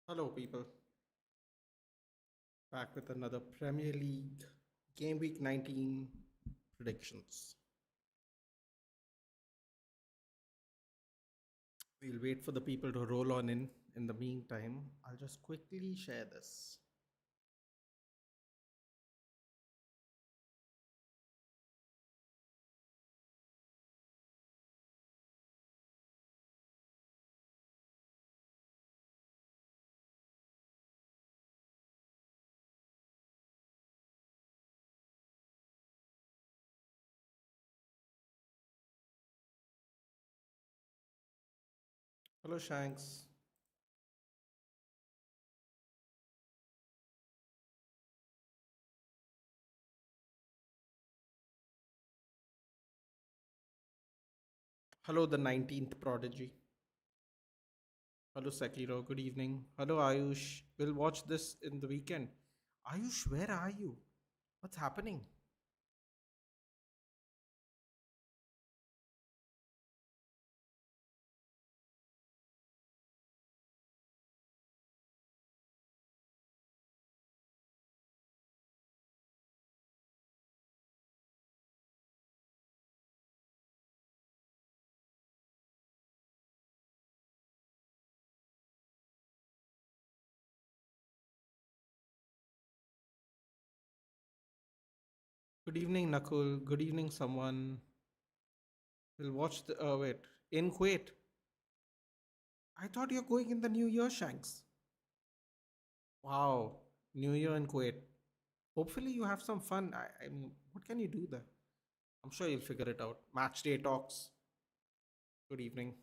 Hello, people. Back with another Premier League Game Week 19 predictions. We'll wait for the people to roll on in. In the meantime, I'll just quickly share this. Hello, Shanks. Hello, the 19th Prodigy. Hello, Sekiro. Good evening. Hello, Ayush. We'll watch this in the weekend. Ayush, where are you? What's happening? Good evening, Nakul. Good evening, someone. We'll watch the. Wait. In Kuwait. I thought you're going in the New Year, Shanks. Wow, New Year in Kuwait. Hopefully, you have some fun. I mean, what can you do there? I'm sure you'll figure it out. Match day talks. Good evening.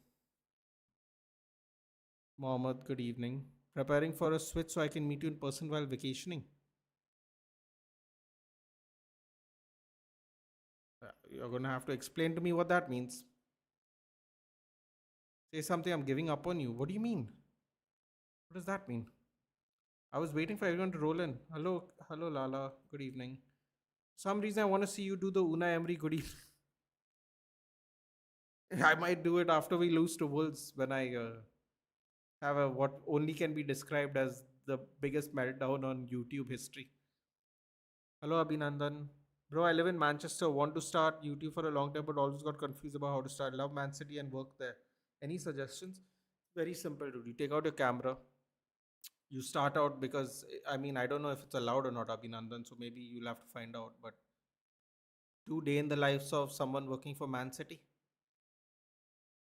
Mohammed, good evening. Preparing for a switch so I can meet you in person while vacationing. You're going to have to explain to me what that means. Say something, I'm giving up on you. What do you mean? What does that mean? I was waiting for everyone to roll in. Hello, Lala. Good evening. Some reason I want to see you do the Una Emery good evening. I might do it after we lose to Wolves when I have a what only can be described as the biggest meltdown on YouTube history. Hello, Abhinandan. Bro, I live in Manchester. Want to start YouTube for a long time, but always got confused about how to start. Love Man City and work there. Any suggestions? Very simple, dude. You take out your camera. You start out because I mean I don't know if it's allowed or not, Abhinandan. So maybe you'll have to find out. But 2 day in the lives of someone working for Man City.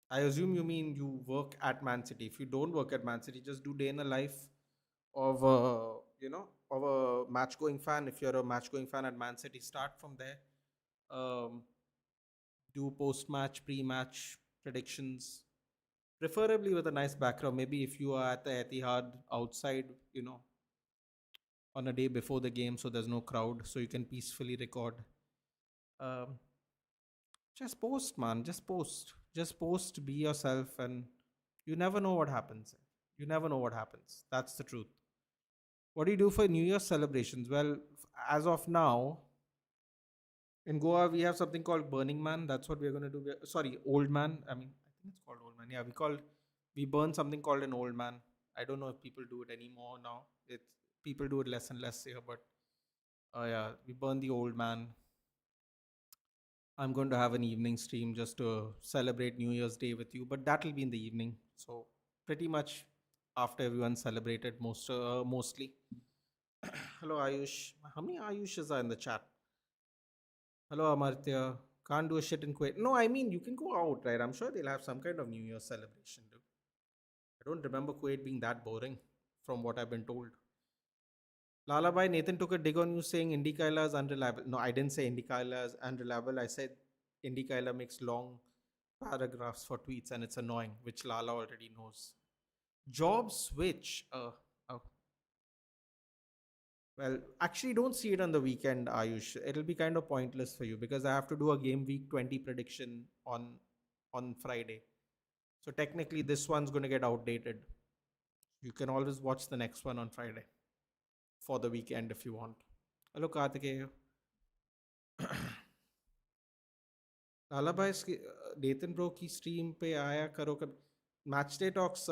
I assume you mean you work at Man City. If you don't work at Man City, just do day in the life of of a match going fan. If you're a match going fan at Man City, start from there. Um, do post match, pre match predictions, preferably with a nice background. Maybe if you are at the Etihad outside, on a day before the game, so there's no crowd, so you can peacefully record. Um, just post, man. Just post. Just post. Be yourself, and you never know what happens. You never know what happens. That's the truth. What do you do for New Year celebrations? Well, as of now, in Goa, we have something called Burning Man. That's what we're going to do. Sorry, Old Man. I mean, I think it's called Old Man. Yeah, we burn something called an Old Man. I don't know if people do it anymore now. It's people do it less and less here, but yeah, we burn the Old Man. I'm going to have an evening stream just to celebrate New Year's Day with you, but that will be in the evening. So pretty much after everyone celebrated mostly. Hello Ayush. How many Ayushes are in the chat? Hello Amartya. Can't do a shit in Kuwait. No, I mean you can go out, right? I'm sure they'll have some kind of New Year celebration, dude. I don't remember Kuwait being that boring from what I've been told. Lullaby, Nathan took a dig on you saying Indy Kaila is unreliable. No, I didn't say Indy Kaila is unreliable. I said Indy Kaila makes long paragraphs for tweets and it's annoying, which Lala already knows. Job switch. Oh, well, actually, don't see it on the weekend, Ayush. It'll be kind of pointless for you because I have to do a game week 20 prediction on Friday. So technically, this one's going to get outdated. You can always watch the next one on Friday for the weekend if you want. Hello, Kartikeya. लाला भाई डेतन bro की stream पे आया करो कब match day talks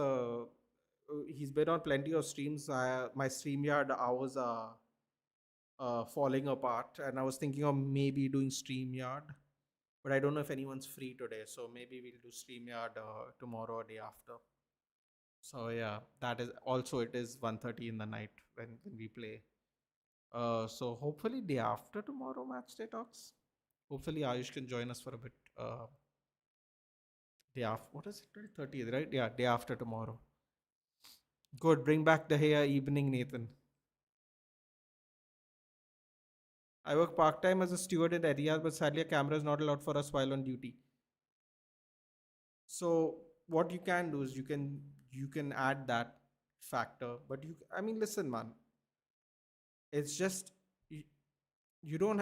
He's been on plenty of streams. My StreamYard hours are falling apart, and I was thinking of maybe doing StreamYard, but I don't know if anyone's free today. So maybe we'll do StreamYard tomorrow or day after. So yeah, that is also it is 1:30 in the night when we play. So hopefully day after tomorrow match day talks. Hopefully Ayush can join us for a bit. Day after, what is it? 30th, right? Yeah, day after tomorrow. Good. Bring back the hair evening, Nathan. I work part time as a steward in Etihad, but sadly a camera is not allowed for us while on duty. So what you can do is you can add that factor, but I mean listen, man, it's just you, you don't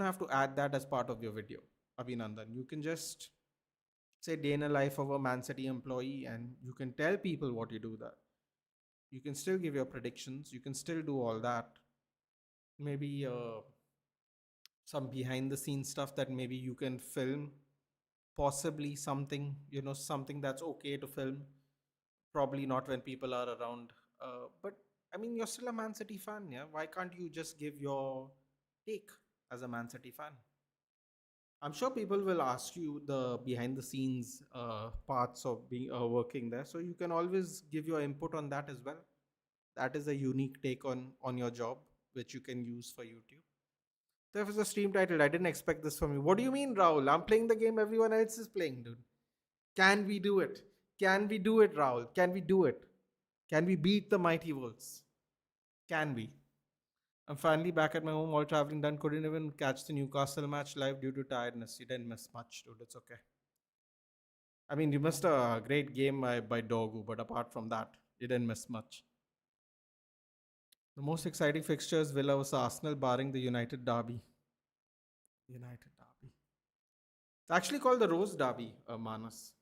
have to add that as part of your video, Abhinandan. You can just say day in a life of a Man City employee, and you can tell people what you do there. You can still give your predictions. You can still do all that. Maybe some behind the scenes stuff that maybe you can film, possibly something, something that's okay to film, probably not when people are around. But I mean, you're still a Man City fan. Yeah, why can't you just give your take as a Man City fan? I'm sure people will ask you the behind the scenes parts of being working there, so you can always give your input on that as well. That is a unique take on your job, which you can use for YouTube. There was a stream titled, I didn't expect this from you. What do you mean, Rahul? I'm playing the game everyone else is playing, dude. Can we do it? Can we do it, Rahul? Can we do it? Can we beat the mighty wolves? Can we? I'm finally back at my home, all traveling done. Couldn't even catch the Newcastle match live due to tiredness. You didn't miss much, dude. It's okay. I mean, you missed a great game by Dogu, but apart from that, you didn't miss much. The most exciting fixture is Villa vs Arsenal, barring the United Derby. United Derby. It's actually called the Rose Derby, Manas.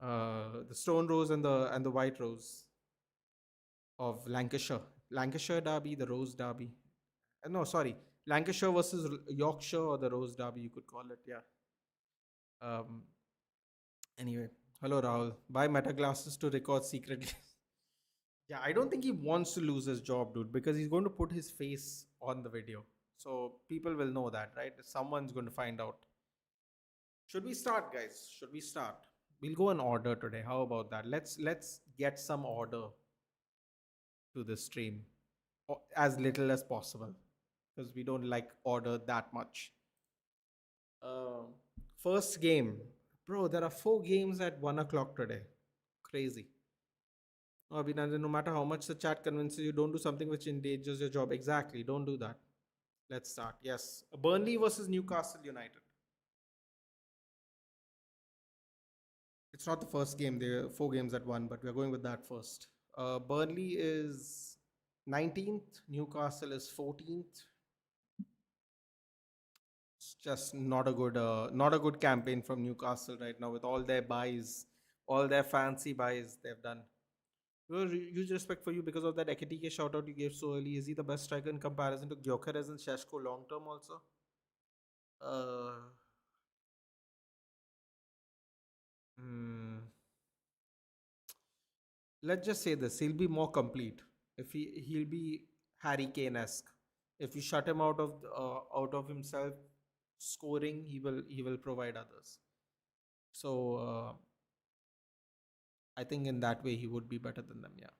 The Stone Rose and the White Rose of Lancashire. Lancashire Derby, the Rose Derby. No, sorry, Lancashire versus Yorkshire or the Rose Derby, you could call it. Yeah. Um. Anyway, hello Rahul. Buy meta glasses to record secretly. Yeah, I don't think he wants to lose his job, dude, because he's going to put his face on the video, so people will know that, right? Someone's going to find out. Should we start, guys? Should we start? We'll go in order today. How about that? Let's get some order to the stream, as little as possible, because we don't like order that much. Um, First game, bro. There are 4 games at 1 o'clock today. Crazy. Oh, Abhinandan, no matter how much the chat convinces you, don't do something which endangers your job. Exactly. Don't do that. Let's start. Yes. Burnley versus Newcastle United. It's not the first game. There are 4 games at one, but we're going with that first. Burnley is 19th. Newcastle is 14th. It's just not a good campaign from Newcastle right now with all their buys, all their fancy buys they've done. Well, huge respect for you because of that Ekitike shout out you gave so early. Is he the best striker in comparison to Gyökeres and Sheshko long term also? Uh, hmm, let's just say this: he'll be more complete. If he'll be Harry Kane-esque. If you shut him out of himself scoring, he will provide others. So I think in that way he would be better than them. Yeah.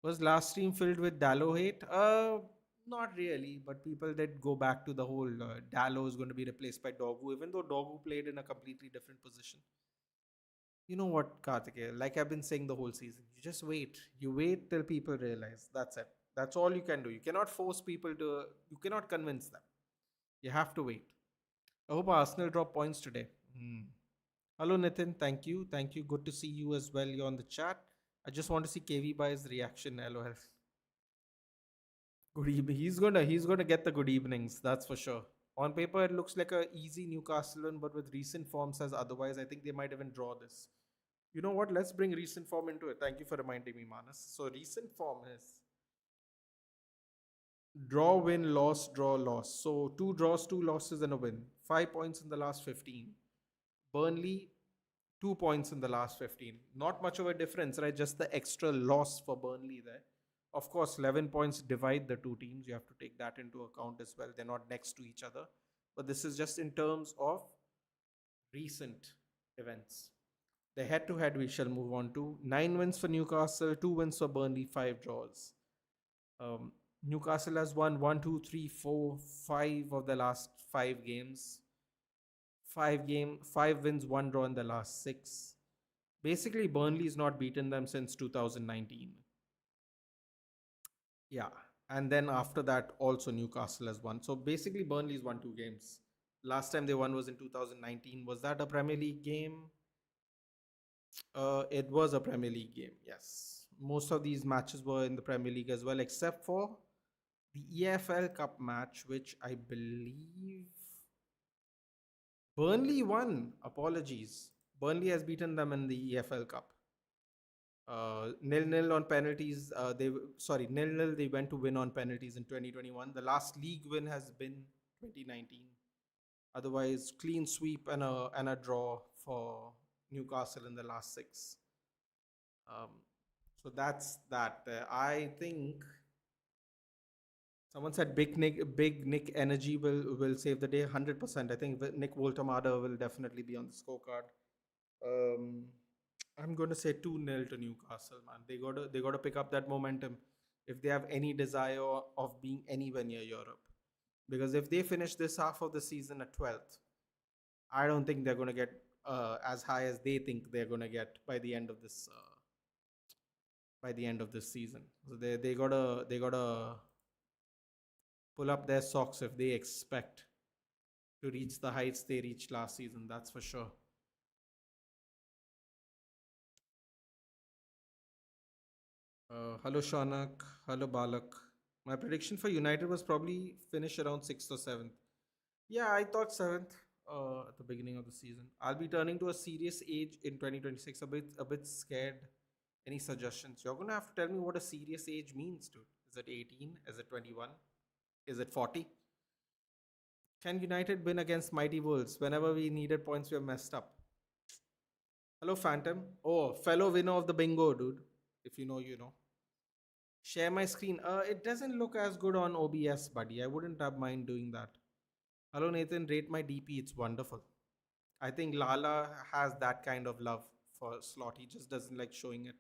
Was last stream filled with Dallo hate? Not really, but people did go back to the whole Dallo is going to be replaced by Dogu, even though Dogu played in a completely different position. You know what, Karthike? Like I've been saying the whole season, you just wait. You wait till people realize. That's it. That's all you can do. You cannot force people to. You cannot convince them. You have to wait. I hope Arsenal drop points today. Hmm. Hello, Nitin. Thank you. Thank you. Good to see you as well. You're on the chat. I just want to see KV Buy's reaction. LOL. Good evening. He's gonna get the good evenings. That's for sure. On paper, it looks like a easy Newcastle one, but with recent form says otherwise. I think they might even draw this. You know what? Let's bring recent form into it. Thank you for reminding me, Manas. So recent form is draw, win, loss, draw, loss. So 2 draws, 2 losses, and a win. 5 points in the last 15. Burnley 2 points in the last 15. Not much of a difference, right? Just the extra loss for Burnley there. Of course, 11 points divide the two teams. You have to take that into account as well. They're not next to each other. But this is just in terms of recent events. The head to head we shall move on to. 9 wins for Newcastle, 2 wins for Burnley, 5 draws. Um, Newcastle has won 1, 2, 3, 4, 5 of the last 5 games. 5 wins, 1 draw in the last 6. Basically, Burnley's not beaten them since 2019. Yeah. And then after that, also Newcastle has won. So basically, Burnley's won 2 games. Last time they won was in 2019. Was that a Premier League game? It was a Premier League game, yes. Most of these matches were in the Premier League as well, except for the EFL Cup match, which I believe Burnley won. Apologies. Burnley has beaten them in the EFL Cup. Nil-nil on penalties. Nil-nil. They went to win on penalties in 2021. The last league win has been 2019. Otherwise, clean sweep and a draw for Newcastle in the last 6. Um, so that's that. I think someone said Big Nick Energy will save the day 100%. I think Nick Woltermada will definitely be on the scorecard. Um, I'm going to say 2-0 to Newcastle, man. They got to pick up that momentum if they have any desire of being anywhere near Europe. Because if they finish this half of the season at 12th, I don't think they're going to get as high as they think they're going to get by the end of this season. So they gotta pull up their socks if they expect to reach the heights they reached last season. That's for sure. Hello Shaunak. Hello Balak. My prediction for United was probably finish around 6th or 7th. Yeah, I thought 7th at the beginning of the season. I'll be turning to a serious age in 2026. A bit scared. Any suggestions? You're gonna have to tell me what a serious age means, dude. Is it 18? Is it 21? Is it 40? Can United win against mighty Wolves? Whenever we needed points, we have messed up. Hello, Phantom. Oh, fellow winner of the bingo, dude. If you know, you know. Share my screen. It doesn't look as good on OBS, buddy. I wouldn't have mind doing that. Hello, Nathan. Rate my DP. It's wonderful. I think Lala has that kind of love for Slot. He just doesn't like showing it.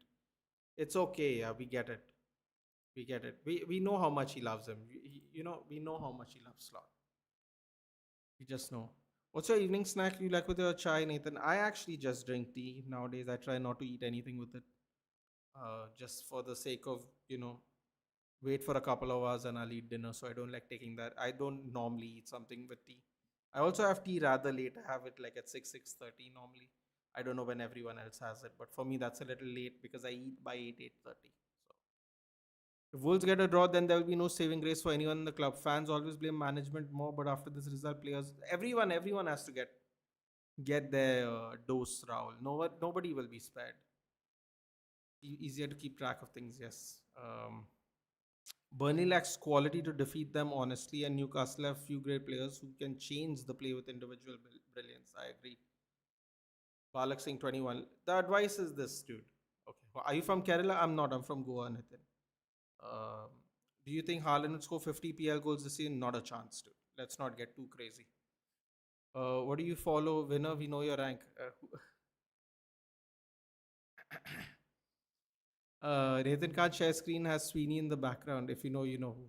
It's okay. Yeah, we get it. We get it. We know how much he loves him. We know how much he loves Slot. We just know. What's your evening snack you like with your chai, Nathan? I actually just drink tea nowadays. I try not to eat anything with it. Just for the sake of, wait for a couple of hours and I'll eat dinner. So I don't like taking that. I don't normally eat something with tea. I also have tea rather late. I have it like at 6:30 normally. I don't know when everyone else has it, but for me that's a little late because I eat by 8:30. So if Wolves get a draw, then there will be no saving grace for anyone in the club. Fans always blame management more, but after this result, players, everyone has to get their dose. Raul, nobody will be spared. Easier to keep track of things. Yes. Burnley lacks quality to defeat them, honestly, and Newcastle have few great players who can change the play with individual brilliance. I agree. Balak Singh 21. The advice is this, dude. Okay. Are you from Kerala? I'm not. I'm from Goa, Nitin. Um, do you think Haaland would score 50 PL goals this season? Not a chance, dude. Let's not get too crazy. What do you follow? Winner, we know your rank. Nathan can't share screen, has Sweeney in the background. If you know, you know who.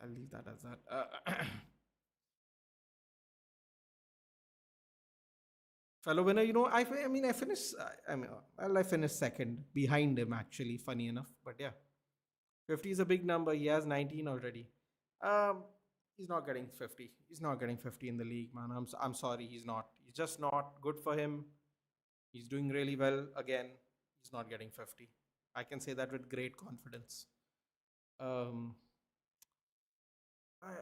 I'll leave that as that. Fellow winner, I finished. I finished second behind him actually. Funny enough, but yeah, 50 is a big number. He has 19 already. Um, he's not getting 50. He's not getting 50 in the league, man. I'm sorry, he's not. He's just not good for him. He's doing really well again. He's not getting 50. I can say that with great confidence. Um,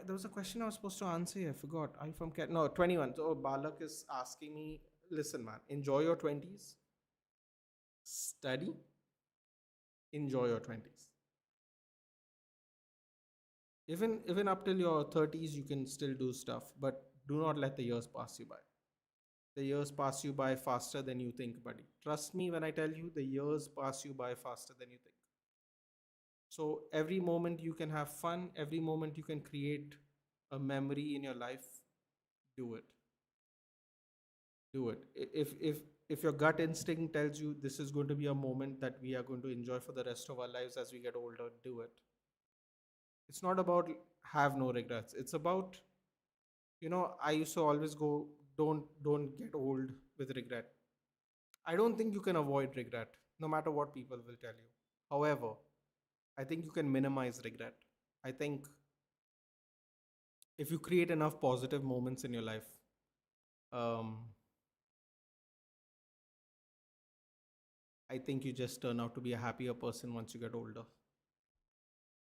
there was a question I was supposed to answer. I forgot. Are you from Cat? No, 21. So Balak is asking me, listen, man, enjoy your 20s, study, enjoy your 20s. Even up till your 30s you can still do stuff, but do not let the years pass you by. The years pass you by faster than you think, buddy. Trust me when I tell you, the years pass you by faster than you think. So every moment you can have fun, every moment you can create a memory in your life, do it. Do it. If your gut instinct tells you this is going to be a moment that we are going to enjoy for the rest of our lives as we get older, do it. It's not about have no regrets. It's about, I used to always go, don't get old with regret. I don't think you can avoid regret, no matter what people will tell you. However, I think you can minimize regret. I think if you create enough positive moments in your life, um, I think you just turn out to be a happier person once you get older.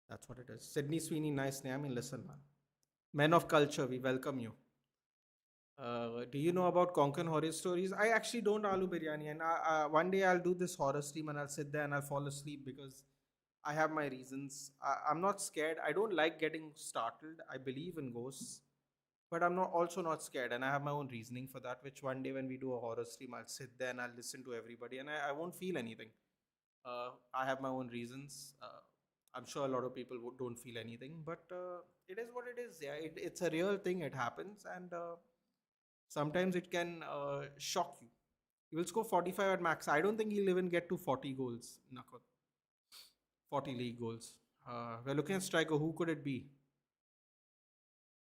That's what it is. Sydney Sweeney, nice name. I mean, listen, man. Men of culture, we welcome you. Do you know about Konkan horror stories? I actually don't aloo biryani, and one day I'll do this horror stream and I'll sit there and I'll fall asleep because I have my reasons. I'm not scared. I don't like getting startled. I believe in ghosts, but I'm not also not scared, and I have my own reasoning for that. Which one day when we do a horror stream, I'll sit there and I'll listen to everybody, and I won't feel anything. I have my own reasons. I'm sure a lot of people don't feel anything, but it is what it is. Yeah, it's a real thing. It happens, and sometimes it can shock you. He will score 45 at max. I don't think he'll even get to 40 goals. Nakod. 40 league goals. We're looking at striker. Who could it be?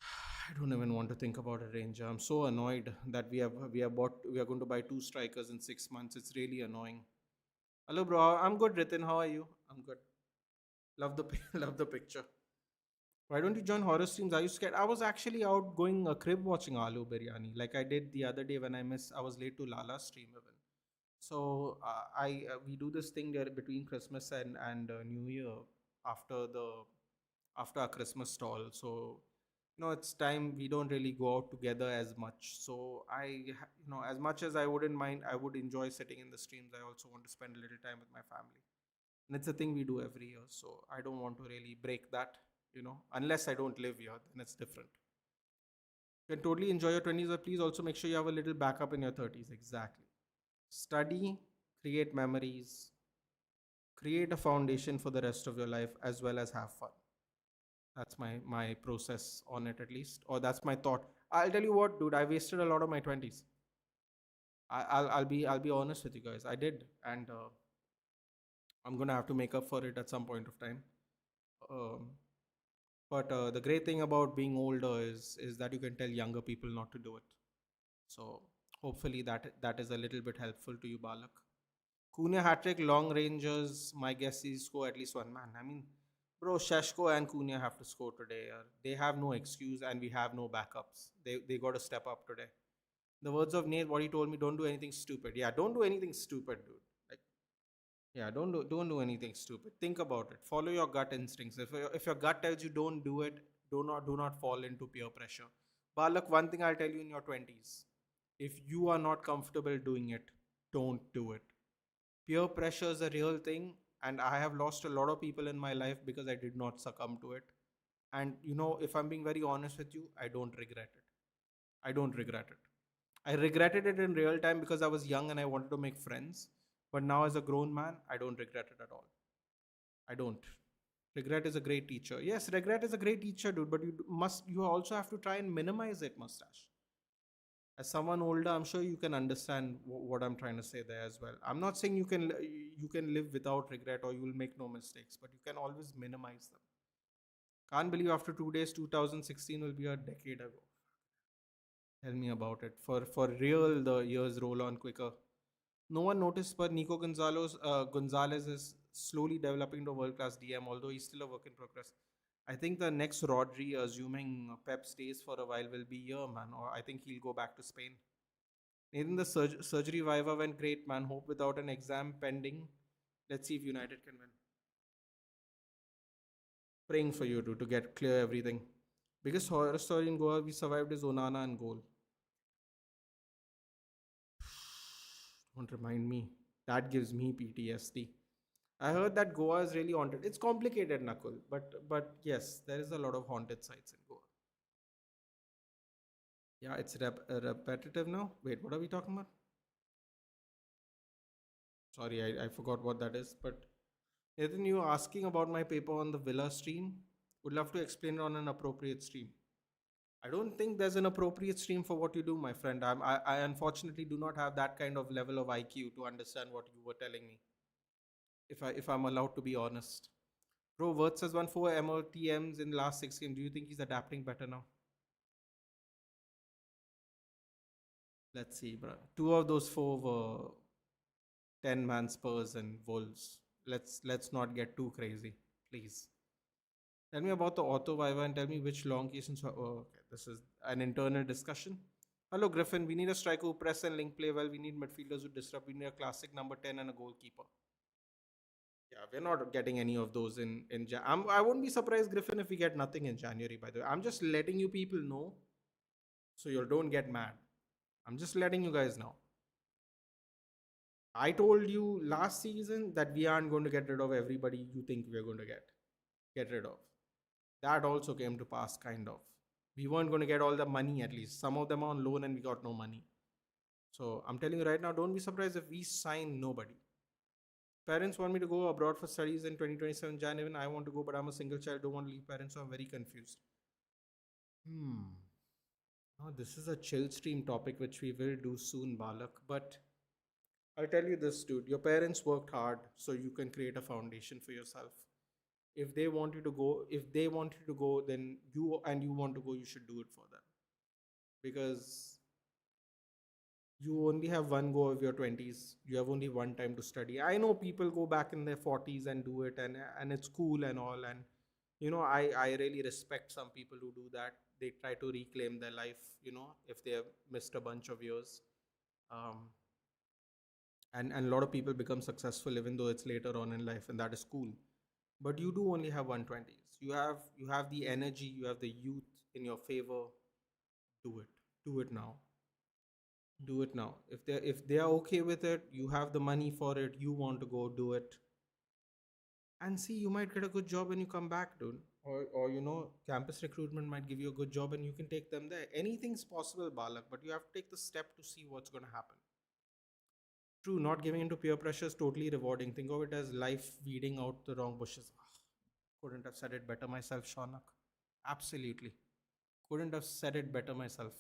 I don't even want to think about a Ranger. I'm so annoyed that we are going to buy two strikers in 6 months. It's really annoying. Hello, bro. I'm good, Ritin. How are you? I'm good. Love the love the picture. Why don't you join horror streams? Are you scared? I was actually out going a crib watching Aloo Biryani, like I did the other day when I was late to Lala's stream even. So I we do this thing there between Christmas and New Year after the after our Christmas stall. So it's time we don't really go out together as much. So as much as I wouldn't mind, I would enjoy sitting in the streams. I also want to spend a little time with my family, and it's a thing we do every year. So I don't want to really break that. Unless I don't live here, then it's different. You can totally enjoy your 20s, but please also make sure you have a little backup in your 30s. Exactly. Study, create memories, create a foundation for the rest of your life, as well as have fun. That's my process on it, at least, or that's my thought. I'll tell you what, dude. I wasted a lot of my 20s. I'll be honest with you guys. I did, and I'm gonna have to make up for it at some point of time. Um, but the great thing about being older is that you can tell younger people not to do it. So hopefully that is a little bit helpful to you, Balak. Cunha hat trick, long rangers. My guess is score at least one man. I mean, bro, Sheshko and Cunha have to score today. They have no excuse, and we have no backups. They got to step up today. The words of Nate, what he told me, don't do anything stupid. Yeah, don't do anything stupid, dude. Like, yeah, don't do anything stupid. Think about it. Follow your gut instincts. If your gut tells you don't do it, do not fall into peer pressure. Balak, one thing I'll tell you in your 20s, if you are not comfortable doing it, don't do it. Peer pressure is a real thing, and I have lost a lot of people in my life because I did not succumb to it. And if I'm being very honest with you, I don't regret it. I don't regret it. I regretted it in real time because I was young and I wanted to make friends. But now, as a grown man, I don't regret it at all. I don't. Regret is a great teacher. Yes, regret is a great teacher, dude. But you also have to try and minimize it, mustache. As someone older, I'm sure you can understand what I'm trying to say there as well. I'm not saying you can live without regret or you will make no mistakes, but you can always minimize them. Can't believe after 2 days 2016 will be a decade ago. Tell me about it. For real, the years roll on quicker. No one noticed, but Nico Gonzalez is slowly developing to a world class DM, although he's still a work in progress. I think the next Rodri, assuming Pep stays for a while, will be here, man. Or I think he'll go back to Spain. Nathan, the surgery Viva went great, man. Hope without an exam pending. Let's see if United can win. Praying for you to get clear everything. Biggest horror story in Goa we survived is Onana and goal. Don't remind me. That gives me PTSD. I heard that Goa is really haunted. It's complicated, Nakul, but yes, there is a lot of haunted sites in Goa. Yeah, it's repetitive now. Wait, what are we talking about? Sorry, I forgot what that is. But Nathan, you asking about my paper on the Villa stream? Would love to explain it on an appropriate stream. I don't think there's an appropriate stream for what you do, my friend. I unfortunately do not have that kind of level of IQ to understand what you were telling me. If I'm allowed to be honest. Bro, Wirtz has won 4 MOTMs in the last 6 games. Do you think he's adapting better now? Let's see, bro. Two of those four were 10-man Spurs and Wolves. Let's not get too crazy, please. Tell me about the auto Viva and tell me which long cases. Oh, okay. This is an internal discussion. Hello, Griffin. We need a striker who press and link play well. We need midfielders who disrupt. We need a classic number 10 and a goalkeeper. Yeah, we're not getting any of those in I won't be surprised, Griffin, if we get nothing in January. By the way, I'm just letting you people know, so you don't get mad. I'm just letting you guys know. I told you last season that we aren't going to get rid of everybody you think we're going to get rid of. That also came to pass, kind of. We weren't going to get all the money, at least. Some of them are on loan and we got no money. So I'm telling you right now, don't be surprised if we sign nobody. Parents want me to go abroad for studies in 2027 Jan. Even I want to go, but I'm a single child, don't want to leave parents, so I'm very confused. Oh, this is a chill stream topic which we will do soon, Balak. But I'll tell you this, dude. Your parents worked hard so you can create a foundation for yourself. If they want you to go, then you want to go, you should do it for them. Because you only have one go of your 20s. You have only one time to study. I know people go back in their 40s and do it, and it's cool and all. And I really respect some people who do that. They try to reclaim their life, if they have missed a bunch of years. Um, and a lot of people become successful even though it's later on in life, and that is cool. But you do only have 120s. You have the energy, you have the youth in your favor. Do it now. Do it now. If they are okay with it, you have the money for it, you want to go do it. And see, you might get a good job when you come back, dude. Or campus recruitment might give you a good job and you can take them there. Anything's possible, Balak, but you have to take the step to see what's going to happen. True, not giving into peer pressure is totally rewarding. Think of it as life weeding out the wrong bushes. Couldn't have said it better myself, Shaunak. Absolutely. Couldn't have said it better myself.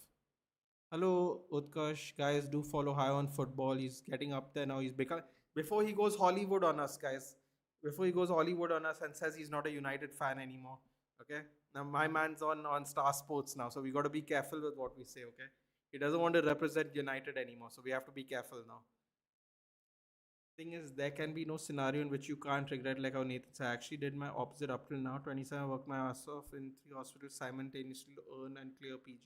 Hello, Utkarsh. Guys, do follow High on Football. He's getting up there now. He's become. Before he goes Hollywood on us, guys. Before he goes Hollywood on us and says he's not a United fan anymore. Okay? Now, my man's on Star Sports now. So we got to be careful with what we say, okay? He doesn't want to represent United anymore. So we have to be careful now. Thing is, there can be no scenario in which you can't regret, like how Nathan said. I actually did my opposite up till now. 27, worked my ass off in 3 hospitals simultaneously to earn and clear PG.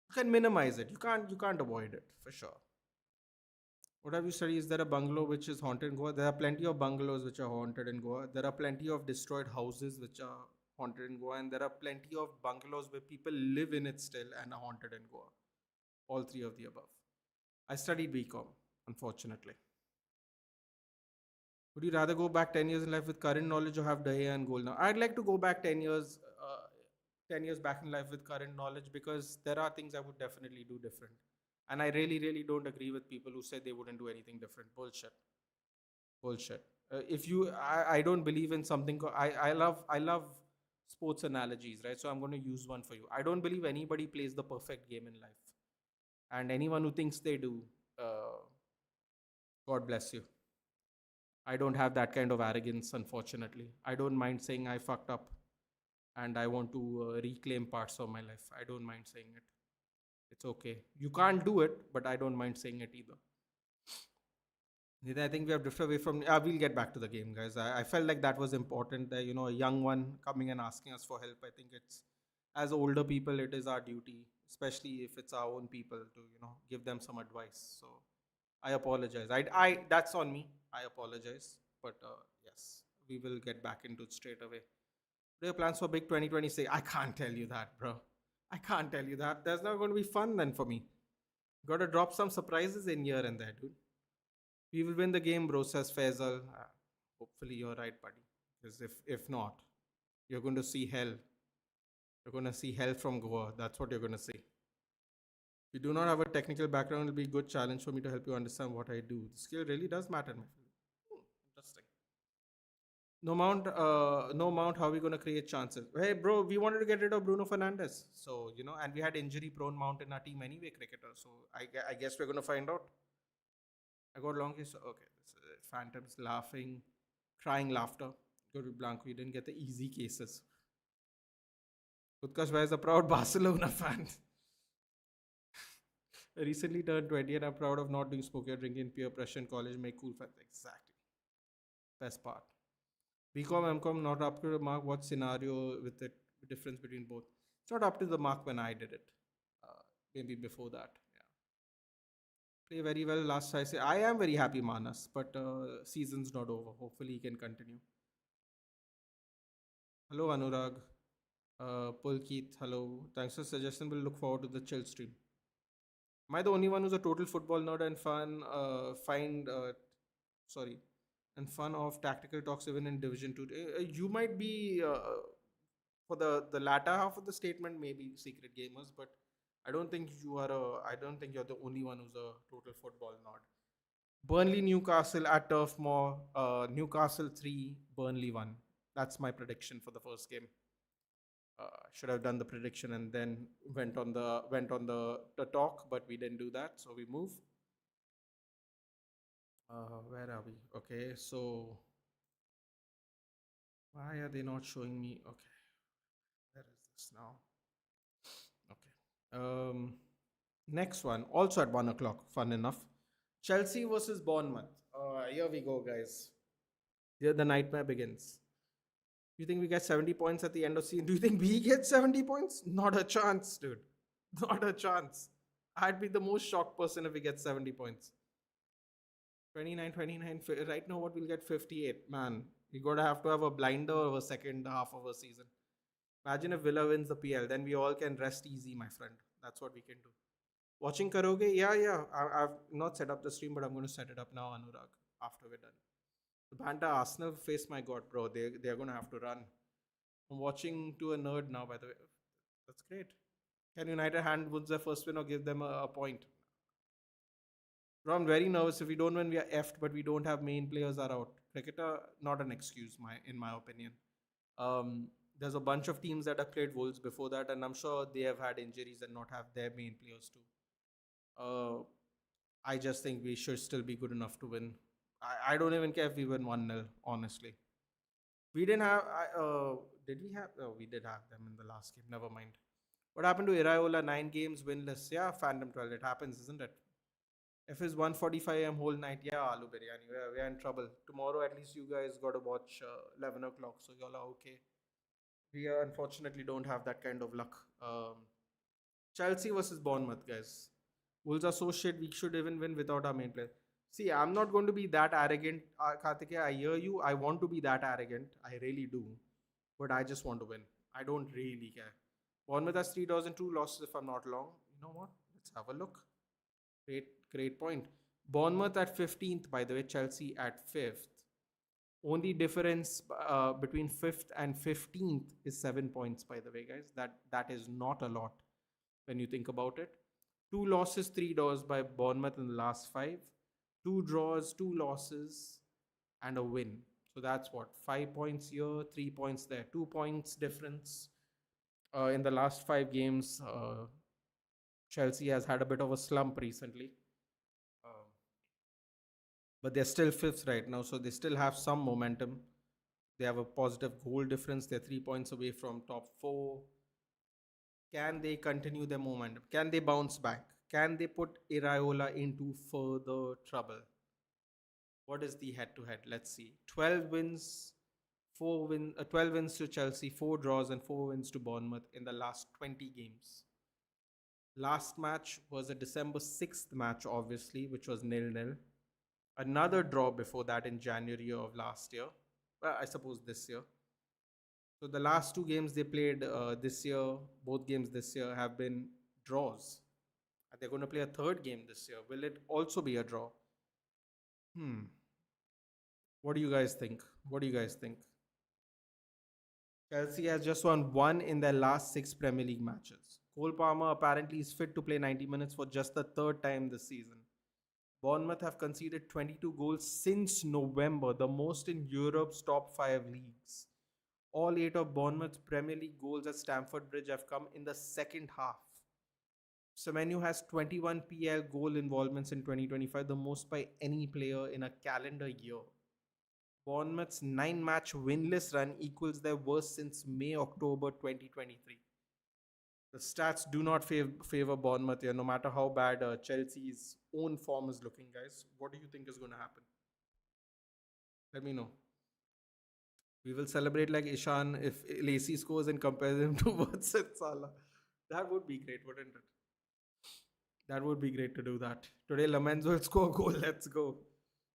You can minimize it. You can't avoid it for sure. What have you studied? Is there a bungalow which is haunted in Goa? There are plenty of bungalows which are haunted in Goa. There are plenty of destroyed houses which are haunted in Goa, and there are plenty of bungalows where people live in it still and are haunted in Goa. All three of the above. I studied BCom, unfortunately. Would you rather go back 10 years in life with current knowledge or have Dahiya and goal now? I'd like to go back 10 years back in life with current knowledge, because there are things I would definitely do different. And I really, really don't agree with people who say they wouldn't do anything different. Bullshit. Bullshit. I don't believe in something. I love sports analogies, right? So I'm going to use one for you. I don't believe anybody plays the perfect game in life. And anyone who thinks they do, God bless you. I don't have that kind of arrogance, unfortunately. I don't mind saying I fucked up and I want to reclaim parts of my life. I don't mind saying it. It's okay. You can't do it, but I don't mind saying it either. I think we have drifted away from. We'll get back to the game, guys. I felt like that was important. That a young one coming and asking us for help. I think it's, as older people, it is our duty, especially if it's our own people, to give them some advice. So I apologize. I that's on me. I apologize. But yes, we will get back into it straight away. What are your plans for big 2026? I can't tell you that, bro. I can't tell you that. That's not going to be fun then for me. Got to drop some surprises in here and there, dude. We will win the game, bro, says Faisal. Hopefully you're right, buddy. Because if not, you're going to see hell. You're going to see hell from Goa. That's what you're going to see. If you do not have a technical background, it'll be a good challenge for me to help you understand what I do. The skill really does matter, my friend. Interesting. No mount. How are we going to create chances? Hey, bro, we wanted to get rid of Bruno Fernandes. So, and we had injury prone mount in our team anyway, cricketer. So, I guess we're going to find out. I got long case. Okay, this is phantoms laughing, crying laughter. Go to Blanco. You didn't get the easy cases. Utkarsh Bhai is a proud Barcelona fan. I recently turned 20 and I'm proud of not doing smoking or drinking peer pressure in college. Make cool friends. Exactly. Best part. BCom, MCom, not up to the mark. What scenario with the difference between both? It's not up to the mark when I did it. Maybe before that. Yeah. Play very well last I say. I am very happy, Manas, but season's not over. Hopefully he can continue. Hello, Anurag. Pulkeet, hello. Thanks for suggestion. We'll look forward to the chill stream. Am I the only one who's a total football nerd and sorry, and fun of tactical talks even in Division 2? You might be for the latter half of the statement, maybe secret gamers, but I don't think I don't think you're the only one who's a total football nerd. Burnley, Newcastle at Turf Moor. Newcastle 3, Burnley 1. That's my prediction for the first game. Should have done the prediction and then went on the talk, but we didn't do that, so we move. Where are we? Okay, so why are they not showing me? Okay, where is this now? Okay. Next one, also at 1 o'clock. Fun enough. Chelsea versus Bournemouth. Here we go, guys. Here the nightmare begins. You think we get 70 points at the end of season? Do you think we get 70 points? Not a chance, dude. Not a chance. I'd be the most shocked person if we get 70 points. 29. Right now, what we'll get 58. Man, we gotta have to have a blinder of a second half of a season. Imagine if Villa wins the PL, then we all can rest easy, my friend. That's what we can do. Watching karaoke? Yeah. I've not set up the stream, but I'm going to set it up now, Anurag, after we're done. The Banta Arsenal face, my God, bro. They're going to have to run. I'm watching to a nerd now, by the way. That's great. Can United hand wins their first win or give them a point? Bro, I'm very nervous. If we don't win, we are effed, but we don't have main players are out. Cricketer, not an excuse, in my opinion. There's a bunch of teams that have played Wolves before that, and I'm sure they have had injuries and not have their main players too. I just think we should still be good enough to win. I don't even care if we win 1-0, honestly. We didn't have. Did we have? Oh, we did have them in the last game. Never mind. What happened to Iraola? 9 games winless. Yeah, Phantom 12. It happens, isn't it? If it's 1:45 am whole night, yeah, Aloo Biryani. We're in trouble. Tomorrow, at least you guys got to watch 11 o'clock, so y'all are okay. We unfortunately don't have that kind of luck. Chelsea versus Bournemouth, guys. Wolves are so shit, we should even win without our main player. See, I'm not going to be that arrogant. Kartike, I hear you. I want to be that arrogant. I really do. But I just want to win. I don't really care. Bournemouth has 3 draws and 2 losses, if I'm not wrong. You know what? Let's have a look. Great point. Bournemouth at 15th, by the way. Chelsea at 5th. Only difference between 5th and 15th is 7 points, by the way, guys. That is not a lot when you think about it. 2 losses, 3 draws by Bournemouth in the last 5. 2 draws, 2 losses, and a win. So that's what? 5 points here, 3 points there. 2 points difference. In the last 5 games, Chelsea has had a bit of a slump recently. But they're still 5th right now, so they still have some momentum. They have a positive goal difference. They're 3 points away from top 4. Can they continue their momentum? Can they bounce back? Can they put Iraola into further trouble? What is the head-to-head? Let's see. 12 wins to Chelsea, 4 draws and 4 wins to Bournemouth in the last 20 games. Last match was a December 6th match, obviously, which was 0-0. Another draw before that in January of last year. Well, I suppose this year. So the last 2 games they played this year, both games this year have been draws. They're going to play a third game this year. Will it also be a draw? Hmm. What do you guys think? What do you guys think? Chelsea has just won one in their last six Premier League matches. Cole Palmer apparently is fit to play 90 minutes for just the third time this season. Bournemouth have conceded 22 goals since November, the most in Europe's top five leagues. All eight of Bournemouth's Premier League goals at Stamford Bridge have come in the second half. Semenyo has 21 PL goal involvements in 2025, the most by any player in a calendar year. Bournemouth's 9-match winless run equals their worst since May October 2023. The stats do not favor Bournemouth here, no matter how bad Chelsea's own form is looking, guys. What do you think is going to happen? Let me know. We will celebrate like Ishan if Lacey scores and compare him to Watts and Salah. That would be great, wouldn't it? That would be great to do that. Today, Lamens will score a goal. Let's go.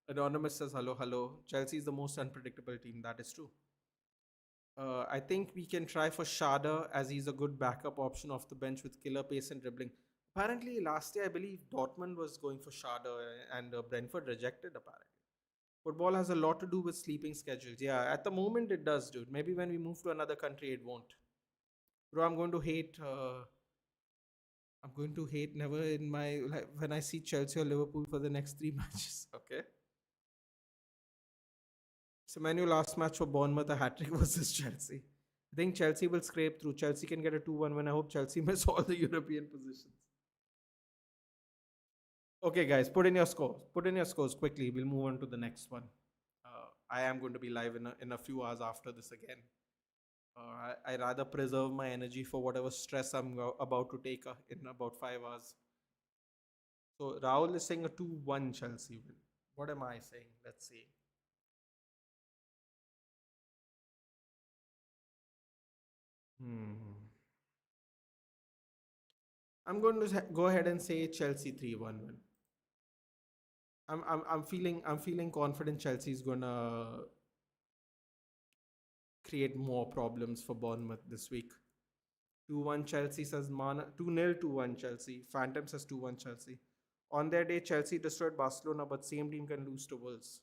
Anonymous says, hello, hello. Chelsea is the most unpredictable team. That is true. I think we can try for Shada as he's a good backup option off the bench with killer pace and dribbling. Apparently, last year, I believe Dortmund was going for Shada and Brentford rejected, apparently. Football has a lot to do with sleeping schedules. Yeah, at the moment it does, dude. Maybe when we move to another country, it won't. Bro, I'm going to hate. I'm going to hate never in my like, when I see Chelsea or Liverpool for the next three matches. Okay. So, Manu last match for Bournemouth, a hat trick versus Chelsea. I think Chelsea will scrape through. Chelsea can get a 2-1 win. I hope Chelsea miss all the European positions. Okay, guys, put in your scores. Put in your scores quickly. We'll move on to the next one. I am going to be live in a few hours after this again. I rather preserve my energy for whatever stress I'm about to take in about 5 hours. So Rahul is saying a 2-1 Chelsea win. What am I saying? Let's see. Hmm. I'm going to go ahead and say Chelsea 3-1 win. I'm feeling confident Chelsea is gonna create more problems for Bournemouth this week. 2-1 Chelsea says Mana 2-0 2-1 Chelsea. Phantom says 2-1 Chelsea. On their day, Chelsea destroyed Barcelona, but same team can lose to Wolves.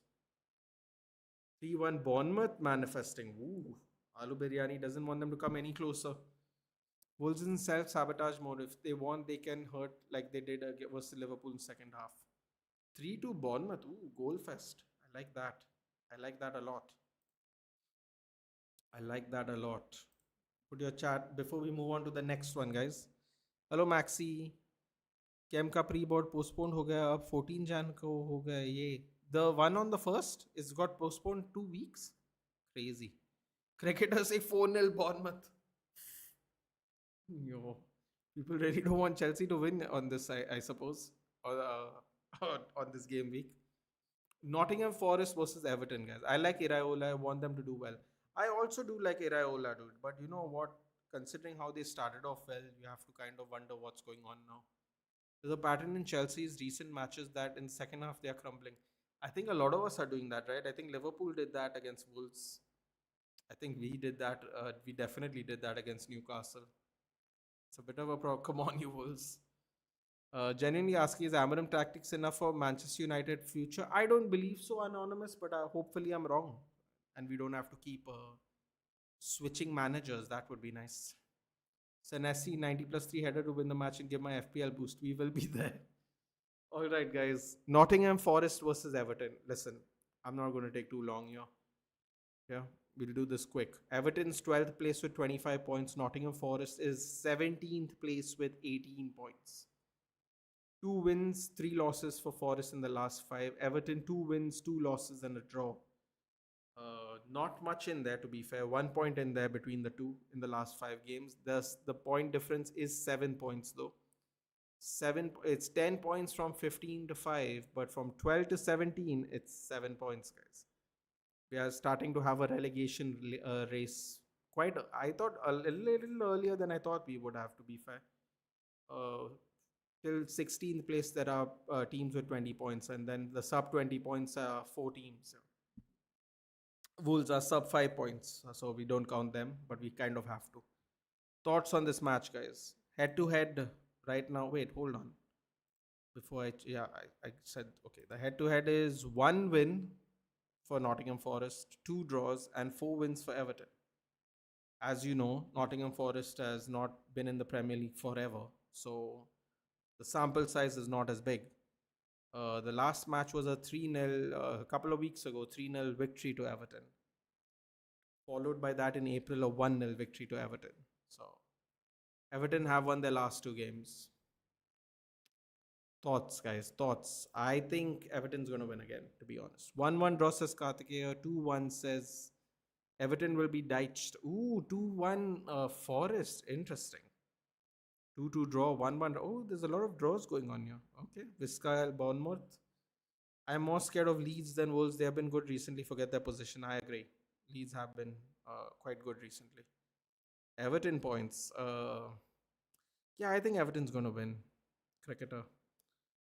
3-1 Bournemouth manifesting. Ooh. Alu Biryani doesn't want them to come any closer. Wolves in self-sabotage mode. If they want, they can hurt like they did versus Liverpool in second half. 3-2 Bournemouth. Ooh, goal fest. I like that. I like that a lot. I like that a lot. Put your chat before we move on to the next one, guys. Hello, Maxi. कैम का pre board postpone हो गया अब 14 जैन को हो गया ये the one on the first is got postponed 2 weeks. Crazy. Cricketers say 4-0 Bournemouth. Yo, people really don't want Chelsea to win on this, I suppose, or on this game week. Nottingham Forest versus Everton, guys. I like Iraola. I want them to do well. I also do like Iraola, dude. But you know what? Considering how they started off well, you have to kind of wonder what's going on now. There's a pattern in Chelsea's recent matches that in second half they are crumbling. I think a lot of us are doing that, right? I think Liverpool did that against Wolves. I think we did that. We definitely did that against Newcastle. It's a bit of a problem. Come on, you Wolves. Genuinely asking, is Amarim tactics enough for Manchester United future? I don't believe so, Anonymous, but hopefully I'm wrong. And we don't have to keep switching managers. That would be nice. Senesi 90 plus 3 header to win the match and give my FPL boost. We will be there. All right, guys. Nottingham Forest versus Everton. Listen, I'm not going to take too long here. Yeah, we'll do this quick. Everton's 12th place with 25 points. Nottingham Forest is 17th place with 18 points. 2 wins, 3 losses for Forest in the last 5. Everton 2 wins, 2 losses and a draw. Not much in there, to be fair. 1 point in there between the two in the last 5 games. Thus, the point difference is 7 points though. It's 10 points from 15 to 5, but from 12 to 17, it's 7 points, guys. We are starting to have a relegation race. I thought a little earlier than I thought we would have, to be fair. Till 16th place, there are teams with 20 points, and then the sub 20 points are 4 teams. Wolves are sub 5 points, so we don't count them, but we kind of have to. Thoughts on this match, guys? Head to head right now. Wait, hold on. I said, okay, the head to head is one win for Nottingham Forest, two draws, and four wins for Everton. As you know, Nottingham Forest has not been in the Premier League forever, so the sample size is not as big. The last match was a 3-0, a couple of weeks ago, 3-0 victory to Everton, followed by that in April, a 1-0 victory to Everton. So, Everton have won their last two games. Thoughts, guys, thoughts. I think Everton's going to win again, to be honest. 1-1 draw says Kartikeya, 2-1 says Everton will be ditched. Ooh, 2-1 Forest. Interesting. 2-2 draw, 1-1. Oh, there's a lot of draws going on here. Okay. Vizcaya, Bournemouth. I'm more scared of Leeds than Wolves. They have been good recently. Forget their position. I agree. Leeds have been quite good recently. Everton points. Yeah, I think Everton's going to win. Cricketer.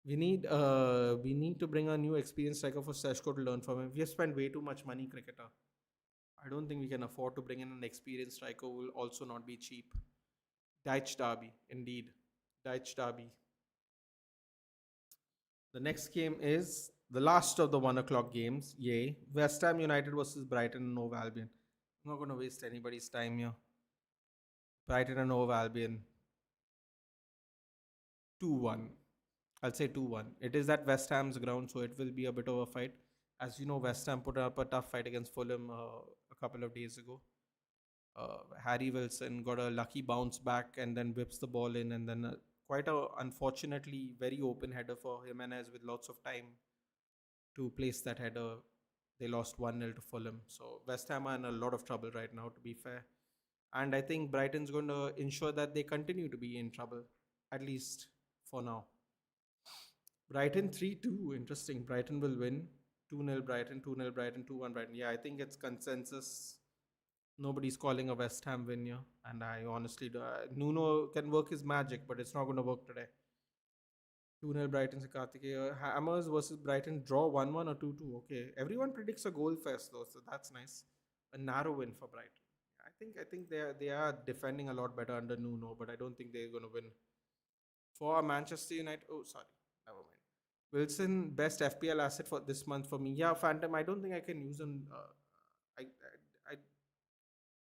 We need to bring a new experienced striker for Sesko to learn from him. We have spent way too much money, cricketer. I don't think we can afford to bring in an experienced striker who will also not be cheap. Dyche Derby, indeed. Dyche Derby. The next game is the last of the 1 o'clock games. Yay. West Ham United versus Brighton and Hove Albion. I'm not going to waste anybody's time here. Brighton and Hove Albion. 2-1. I'll say 2-1. It is at West Ham's ground, so it will be a bit of a fight. As you know, West Ham put up a tough fight against Fulham a couple of days ago. Harry Wilson got a lucky bounce back and then whips the ball in, and then quite a unfortunately very open header for Jimenez with lots of time to place that header. They lost 1-0 to Fulham. So West Ham are in a lot of trouble right now, to be fair. And I think Brighton's going to ensure that they continue to be in trouble, at least for now. Brighton 3-2. Interesting. Brighton will win. 2-0 Brighton, 2-0 Brighton, 2-1 Brighton. Yeah, I think it's consensus. Nobody's calling a West Ham win here. And I honestly do. Nuno can work his magic, but it's not going to work today. 2-0 Brighton se Kartikeya. Hammers versus Brighton draw 1-1 or 2-2. Okay. Everyone predicts a goal fest though, so that's nice. A narrow win for Brighton. I think they are defending a lot better under Nuno, but I don't think they're going to win. For Manchester United, oh sorry, never mind. Wilson, best FPL asset for this month for me. Yeah, Phantom. I don't think I can use him. I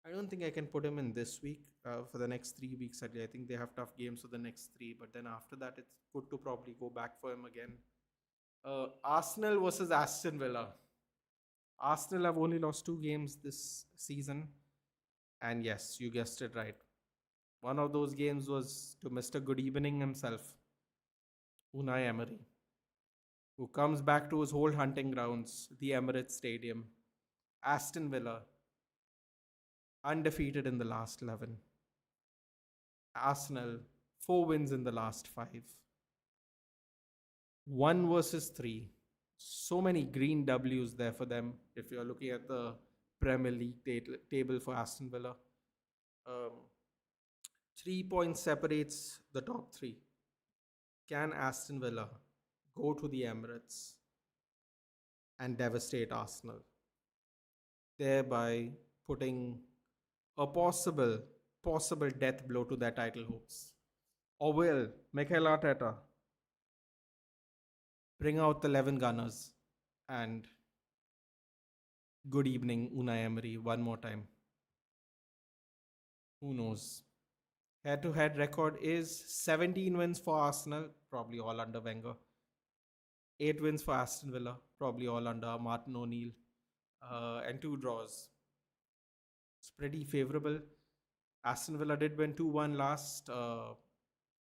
I don't think I can put him in this week for the next 3 weeks. I think they have tough games for the next three, but then after that, it's good to probably go back for him again. Arsenal versus Aston Villa. Arsenal have only lost 2 games this season, and yes, you guessed it right. One of those games was to Mr. Good Evening himself, Unai Emery, who comes back to his old hunting grounds, the Emirates Stadium. Aston Villa, undefeated in the last 11. Arsenal, 4 wins in the last 5. 1 versus 3. So many green W's there for them if you're looking at the Premier League table for Aston Villa. 3 points separates the top 3. Can Aston Villa go to the Emirates and devastate Arsenal, thereby putting a possible death blow to their title hopes? Or will Mikel Arteta bring out the 11 gunners and good evening Unai Emery one more time? Who knows? Head-to-head record is 17 wins for Arsenal, probably all under Wenger. 8 wins for Aston Villa, probably all under Martin O'Neill. And 2 draws. It's pretty favourable. Aston Villa did win 2-1 last.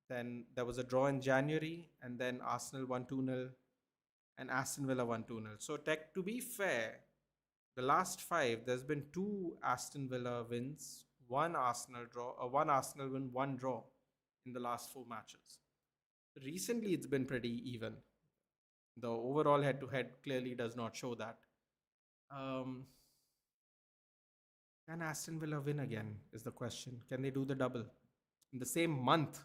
Then there was a draw in January, and then Arsenal won 2-0, and Aston Villa won 2-0. So, to be fair, the last 5, there's been 2 Aston Villa wins, 1 Arsenal draw, 1 Arsenal win, 1 draw in the last 4 matches. Recently, it's been pretty even. The overall head-to-head clearly does not show that. Can Aston Villa win again is the question. Can they do the double in the same month?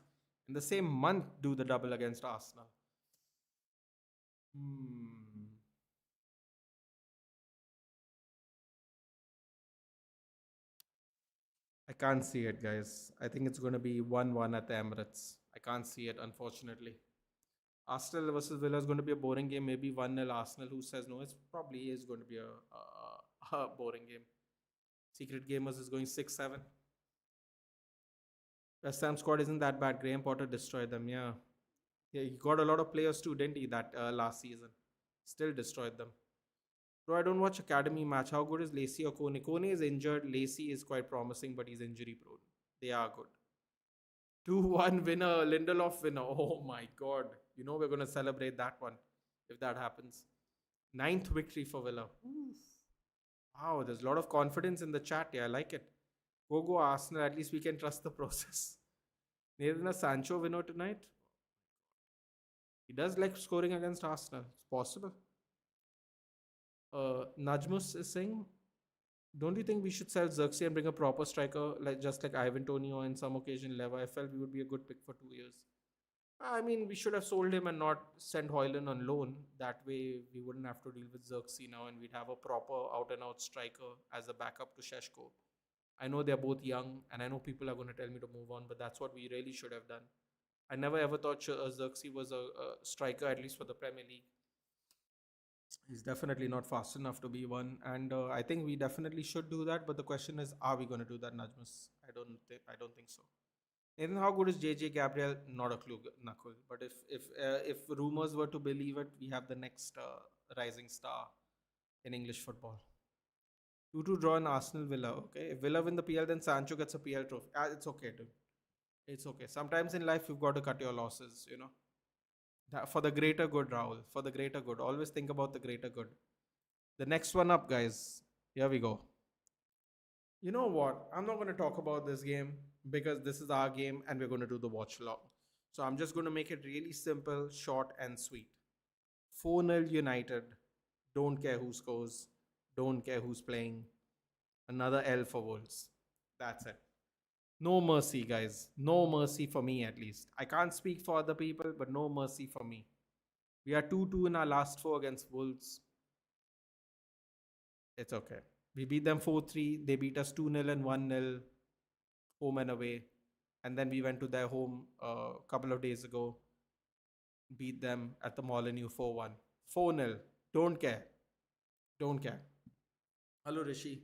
In the same month, do the double against Arsenal? I can't see it, guys. I think it's going to be 1-1 at the Emirates. I can't see it, unfortunately. Arsenal versus Villa is going to be a boring game. Maybe 1-0 Arsenal. Who says no? It's probably is going to be a boring game. Secret Gamers is going 6-7. West Ham squad isn't that bad. Graham Potter destroyed them. Yeah. Yeah, he got a lot of players too, didn't he, that last season? Still destroyed them. Bro, I don't watch academy match. How good is Lacey or Kone? Kone is injured. Lacey is quite promising, but he's injury prone. They are good. 2-1 winner, Lindelof winner. Oh my god. You know we're going to celebrate that one if that happens. 9th victory for Villa. Oof. Wow, there's a lot of confidence in the chat. Yeah, I like it. Go Arsenal. At least we can trust the process. Nathan, a Sancho winner tonight? He does like scoring against Arsenal. It's possible. Najmus is saying, don't you think we should sell Xerxes and bring a proper striker, like just like Ivan Toney or in some occasion Leva? I felt we would be a good pick for 2 years. I mean, we should have sold him and not sent Hoyland on loan. That way, we wouldn't have to deal with Xerxes now, and we'd have a proper out-and-out striker as a backup to Sesko. I know they're both young, and I know people are going to tell me to move on, but that's what we really should have done. I never ever thought Xerxes was a striker, at least for the Premier League. He's definitely not fast enough to be one, and I think we definitely should do that. But the question is, are we going to do that, Najmus? I don't think so. Nathan, how good is JJ Gabriel? Not a clue, Nakul. But if rumors were to believe it, we have the next rising star in English football. 2-2 draw in Arsenal Villa. Okay, if Villa win the PL, then Sancho gets a PL trophy. It's okay, dude. It's okay. Sometimes in life, you've got to cut your losses. You know. For the greater good, Rahul. For the greater good. Always think about the greater good. The next one up, guys. Here we go. You know what? I'm not going to talk about this game because this is our game and we're going to do the watch along. So I'm just going to make it really simple, short, and sweet. 4-0 United. Don't care who scores. Don't care who's playing. Another L for Wolves. That's it. No mercy, guys. No mercy for me, at least. I can't speak for other people, but no mercy for me. We are 2-2 in our last 4 against Wolves. It's okay. We beat them 4-3. They beat us 2-0 and 1-0 home and away. And then we went to their home a couple of days ago. Beat them at the Molineux 4-1. 4-0. Don't care. Don't care. Hello, Rishi.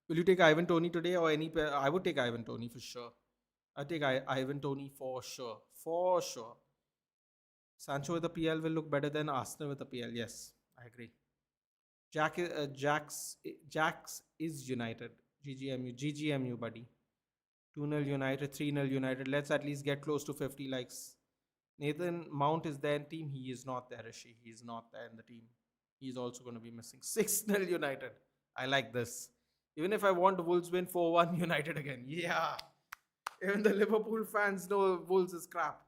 Will you take Ivan Toney today or any pair? I would take Ivan Toney for sure. I take Ivan Toney for sure. For sure. Sancho with a PL will look better than Arsenal with a PL. Yes, I agree. Jax is United. GGMU, buddy. 2-0 United, 3-0 United. Let's at least get close to 50 likes. Nathan Mount is there in team. He is not there, Rishi. He is not there in the team. He's also going to be missing. 6-0 United. I like this. Even if I want Wolves win 4-1 United again. Yeah. Even the Liverpool fans know Wolves is crap.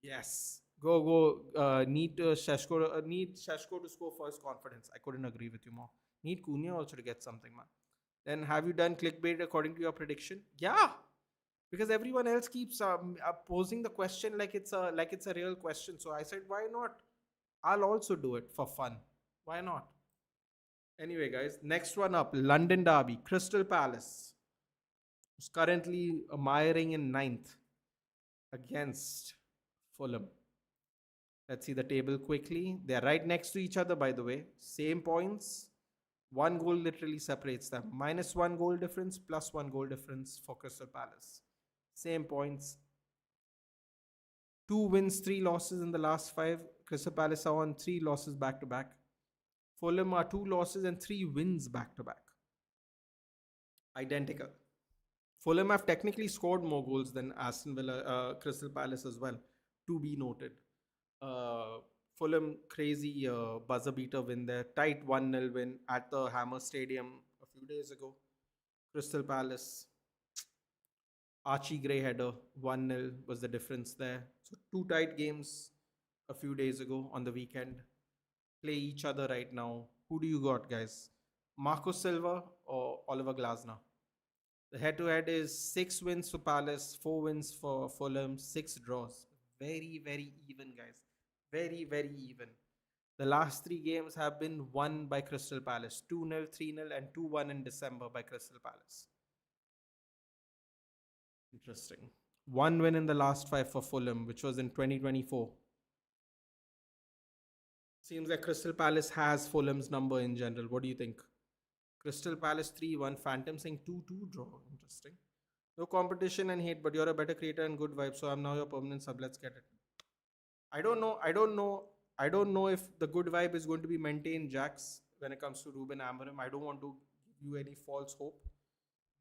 Yes. Go. Need Sesko to score first confidence. I couldn't agree with you more. Need Cunha also to get something, man. Then have you done clickbait according to your prediction? Yeah. Because everyone else keeps posing the question like it's a real question. So I said, why not? I'll also do it for fun. Why not? Anyway, guys, next one up, London Derby, Crystal Palace, who's currently miring in 9th against Fulham. Let's see the table quickly. They're right next to each other, by the way. Same points. 1 goal literally separates them. -1 goal difference, +1 goal difference for Crystal Palace. Same points. 2 wins, 3 losses in the last 5. Crystal Palace are on 3 losses back to back. Fulham are 2 losses and 3 wins back to back. Identical. Fulham have technically scored more goals than Crystal Palace as well, to be noted. Fulham, crazy buzzer beater win there. Tight 1-0 win at the Hammer Stadium a few days ago. Crystal Palace, Archie Gray header, 1-0 was the difference there. So 2 tight games a few days ago on the weekend. Play each other right now. Who do you got, guys? Marco Silva or Oliver Glasner? The head-to-head is 6 wins for Palace, 4 wins for Fulham, 6 draws. Very, very even, guys. Very, very even. The last 3 games have been won by Crystal Palace. 2-0, 3-0 and 2-1 in December by Crystal Palace. Interesting. 1 win in the last 5 for Fulham, which was in 2024. Seems like Crystal Palace has Fulham's number in general. What do you think? Crystal Palace 3-1, Phantom saying 2-2 draw. Interesting. No competition and hate, but you're a better creator and good vibe. So I'm now your permanent sub. Let's get it. I don't know. I don't know. I don't know if the good vibe is going to be maintained, Jax, when it comes to Ruben Amorim. I don't want to give you any false hope.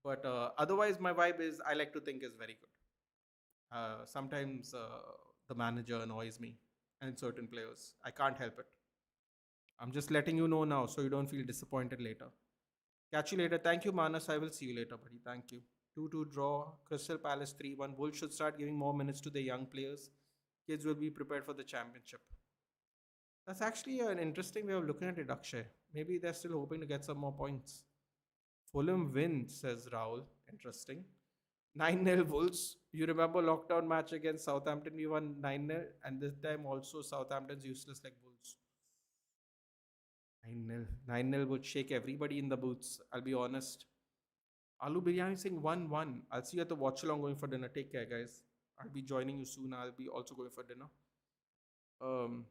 But otherwise, my vibe is I like to think is very good. Sometimes the manager annoys me and certain players. I can't help it. I'm just letting you know now so you don't feel disappointed later. Catch you later. Thank you, Manas. I will see you later, buddy. Thank you. 2-2 draw. Crystal Palace 3-1. Wolves should start giving more minutes to the young players. Kids will be prepared for the championship. That's actually an interesting way of looking at it, Akshay. Maybe they're still hoping to get some more points. Fulham win, says Raul. Interesting. 9-0 Wolves. You remember lockdown match against Southampton? We won 9-0. And this time also Southampton's useless like Wolves. 9-0. 9-0 would shake everybody in the boots. I'll be honest. Alu Biryani saying 1-1. I'll see you at the watch along going for dinner. Take care, guys. I'll be joining you soon. I'll be also going for dinner. Um,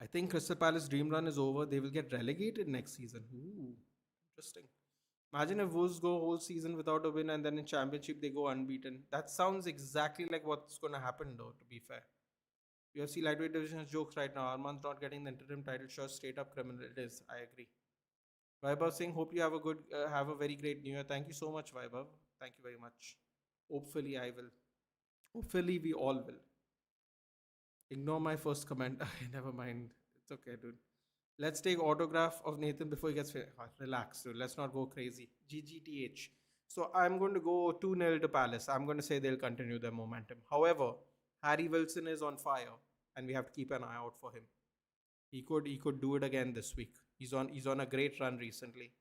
I think Crystal Palace dream run is over. They will get relegated next season. Ooh, interesting. Imagine if Wolves go whole season without a win and then in championship they go unbeaten. That sounds exactly like what's going to happen though, to be fair. UFC lightweight division is jokes right now. Arman's not getting the interim title shot. Straight up criminal. It is. I agree. Vaibhav saying, hope you have a very great New Year. Thank you so much, Vaibhav. Thank you very much. Hopefully, I will. Hopefully, we all will. Ignore my first comment. Never mind. It's okay, dude. Let's take autograph of Nathan before he gets relax, dude. Let's not go crazy. GGTH. So I'm going to go 2-0 to Palace. I'm going to say they'll continue their momentum. However, Harry Wilson is on fire, and we have to keep an eye out for him. He could do it again this week. He's on a great run recently.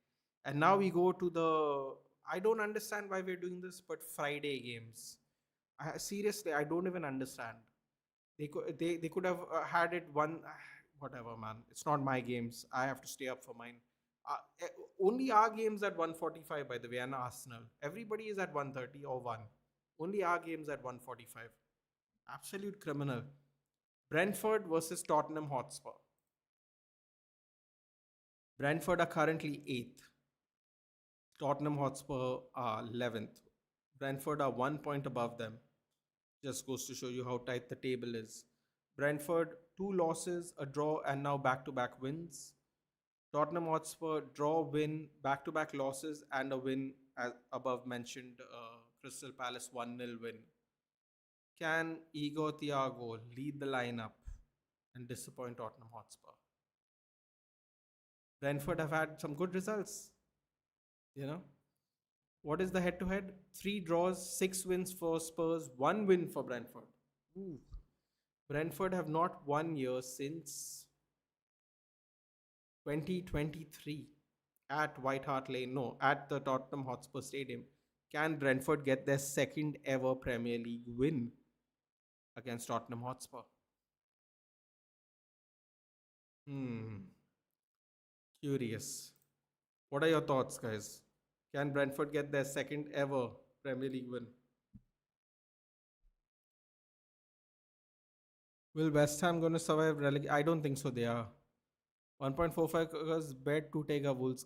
And now we go to the I don't understand why we're doing this, but Friday games. Seriously, I don't even understand. They could have had it one whatever, man. It's not my games. I have to stay up for mine. Uh, Only our games at 1:45, by the way, and Arsenal. Everybody is at 1:30 or 1. Only our games at 1:45. Absolute criminal. Brentford versus Tottenham Hotspur. Brentford are currently 8th. Tottenham Hotspur are 11th. Brentford are 1 point above them. Just goes to show you how tight the table is. Brentford, 2 losses, a draw, and now back to back wins. Tottenham Hotspur, draw, win, back to back losses, and a win, as above mentioned, Crystal Palace 1-0 win. Can Igor Thiago lead the lineup and disappoint Tottenham Hotspur? Brentford have had some good results. You know, what is the head to head? 3 draws, 6 wins for Spurs, 1 win for Brentford. Ooh. Brentford have not won here since 2023 at White Hart Lane. No, at the Tottenham Hotspur Stadium. Can Brentford get their second ever Premier League win against Tottenham Hotspur? Curious. What are your thoughts, guys? Can Brentford get their second ever Premier League win? Will West Ham going to survive relegation? I don't think so. They are 1.45 because bet to take a Wolves.